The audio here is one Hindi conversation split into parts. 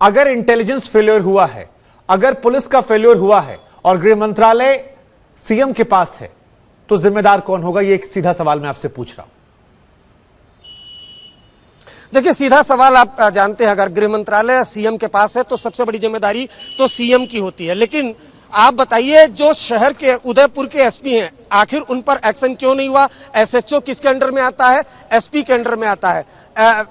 अगर इंटेलिजेंस फेल्योर हुआ है, अगर पुलिस का फेल्योर हुआ है और गृह मंत्रालय सीएम के पास है, तो जिम्मेदार कौन होगा? ये एक सीधा सवाल मैं आपसे पूछ रहा हूं। देखिए, सीधा सवाल आप जानते हैं, अगर गृह मंत्रालय सीएम के पास है तो सबसे बड़ी जिम्मेदारी तो सीएम की होती है। लेकिन आप बताइए, जो शहर के उदयपुर के एसपी हैं, आखिर उन पर एक्शन क्यों नहीं हुआ? एसएचओ किसके अंडर में आता है? एसपी के अंडर में आता है।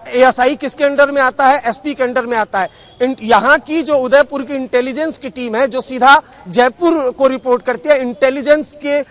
एएसआई किसके अंडर में आता है? एसपी के अंडर में आता है। यहाँ की जो उदयपुर की इंटेलिजेंस की टीम है, जो सीधा जयपुर को रिपोर्ट करती है, इंटेलिजेंस के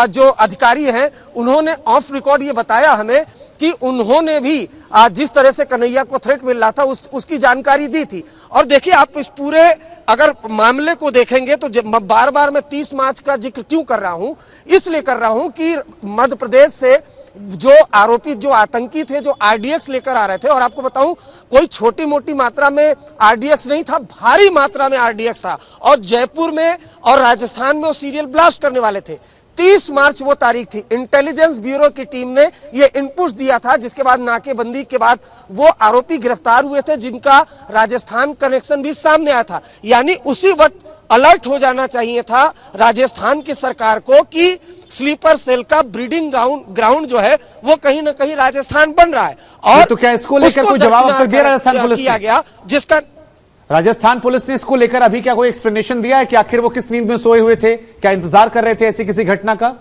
जो अधिकारी हैं, उन्होंने ऑफ रिकॉर्ड ये बताया हमें कि उन्होंने भी जिस तरह से कन्हैया को थ्रेट मिल रहा था उसकी जानकारी दी थी। और देखिए, आप इस पूरे अगर मामले को देखेंगे तो बार बार मैं 30 मार्च का जिक्र क्यों कर रहा हूं? इसलिए कर रहा हूं कि मध्य प्रदेश से जो आरोपी, जो आतंकी थे, जो आरडीएक्स लेकर आ रहे थे, और आपको बताऊं, कोई छोटी मोटी मात्रा में आरडीएक्स नहीं था, भारी मात्रा में आरडीएक्स था, और जयपुर में और राजस्थान में वो सीरियल ब्लास्ट करने वाले थे। 30 मार्च वो तारीख थी। इंटेलिजेंस ब्यूरो की टीम ने ये इनपुट्स दिया था, जिसके बाद नाकेबंदी के बाद वो आरोपी गिरफ्तार हुए थे, जिनका राजस्थान कनेक्शन भी सामने आया था। यानी उसी वक्त अलर्ट हो जाना चाहिए था राजस्थान की सरकार को कि स्लीपर सेल का ब्रीडिंग ग्राउंड जो है वो कहीं ना कहीं राजस्थान बन रहा है। और तो क्या इसको लेकर कोई जवाब उत्तर दिया राजस्थान पुलिस किया गया, जिसका राजस्थान पुलिस ने इसको लेकर अभी क्या कोई एक्सप्लेनेशन दिया है कि आखिर वो किस नींद में सोए हुए थे? क्या इंतजार कर रहे थे ऐसी किसी घटना का?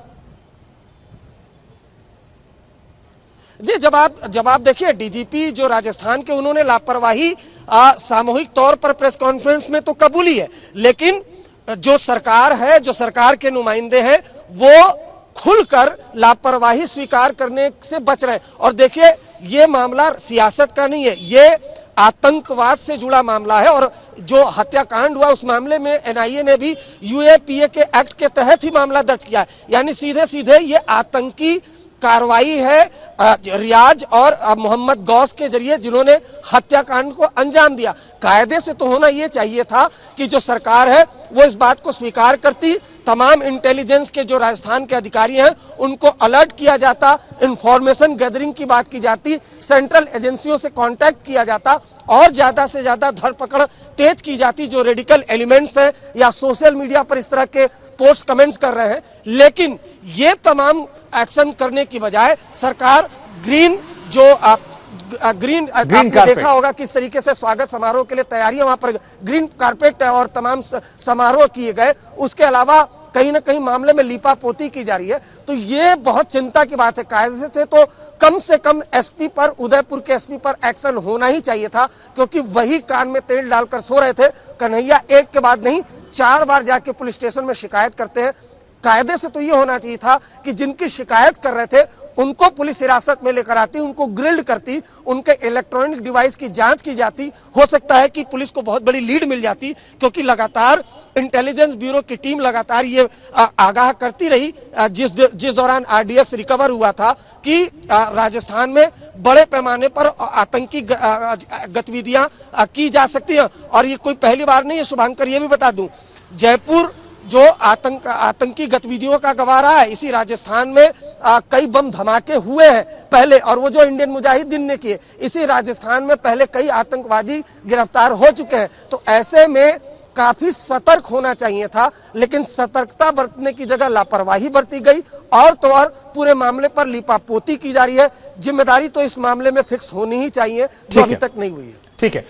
जी, जवाब देखिए, डीजीपी जो राजस्थान के, उन्होंने लापरवाही सामूहिक तौर पर प्रेस कॉन्फ्रेंस में तो कबूली है, लेकिन जो सरकार है, जो सरकार के नुमाइंदे हैं, वो खुलकर लापरवाही स्वीकार करने से बच रहे हैं। और देखिए, ये मामला सियासत का नहीं है, ये आतंकवाद से जुड़ा मामला है। और जो हत्याकांड हुआ उस मामले में एनआईए ने भी यूएपीए के एक्ट के तहत ही मामला दर्ज किया है। यानी सीधे सीधे ये आतंकी कार्रवाई है रियाज और मोहम्मद गौस के जरिए, जिन्होंने हत्याकांड को अंजाम दिया। कायदे से तो होना ये चाहिए था कि जो सरकार है वो इस बात को स्वीकार करती, तमाम इंटेलिजेंस के जो राजस्थान के अधिकारी हैं उनको अलर्ट किया जाता, इंफॉर्मेशन गैदरिंग की बात की जाती, सेंट्रल एजेंसियों से कांटेक्ट किया जाता और ज्यादा से ज्यादा धरपकड़ तेज की जाती जो रेडिकल एलिमेंट्स हैं या सोशल मीडिया पर इस तरह के पोस्ट कमेंट्स कर रहे हैं। लेकिन ये तमाम एक्शन करने की बजाय सरकार ग्रीन आपने देखा होगा किस तरीके से स्वागत समारोह के लिए तैयारियां, वहां पर ग्रीन कारपेट और तमाम समारोह किए गए। उसके अलावा कहीं ना कहीं मामले में लीपापोती की जा रही है। तो ये बहुत चिंता की बात है। कायदे से तो कम से कम एसपी पर, उदयपुर के एसपी पर एक्शन होना ही चाहिए था, क्योंकि वही कान में तेल डालकर सो रहे थे। कन्हैया एक के बाद नहीं 4 बार जाके पुलिस स्टेशन में शिकायत करते हैं। कायदे से तो ये होना चाहिए था कि जिनकी शिकायत कर रहे थे उनको पुलिस हिरासत में लेकर आती, उनको ग्रिल्ड करती, उनके इलेक्ट्रॉनिक डिवाइस की जांच की जाती। हो सकता है कि पुलिस को बहुत बड़ी लीड मिल जाती, क्योंकि लगातार इंटेलिजेंस ब्यूरो की टीम लगातार ये आगाह करती रही जिस दौरान आरडीएक्स रिकवर हुआ था कि राजस्थान में बड़े पैमाने पर आतंकी गतिविधियां की जा सकती हैं। और ये कोई पहली बार नहीं है शुभांकर, ये भी बता दूं, जयपुर जो आतंकी गतिविधियों का गवाह रहा है, इसी राजस्थान में कई बम धमाके हुए हैं पहले, और वो जो इंडियन मुजाहिदीन ने किए, इसी राजस्थान में पहले कई आतंकवादी गिरफ्तार हो चुके हैं। तो ऐसे में काफी सतर्क होना चाहिए था, लेकिन सतर्कता बरतने की जगह लापरवाही बरती गई, और तो और पूरे मामले पर लीपापोती की जा रही है। जिम्मेदारी तो इस मामले में फिक्स होनी ही चाहिए, जो अभी तक नहीं हुई है। ठीक है।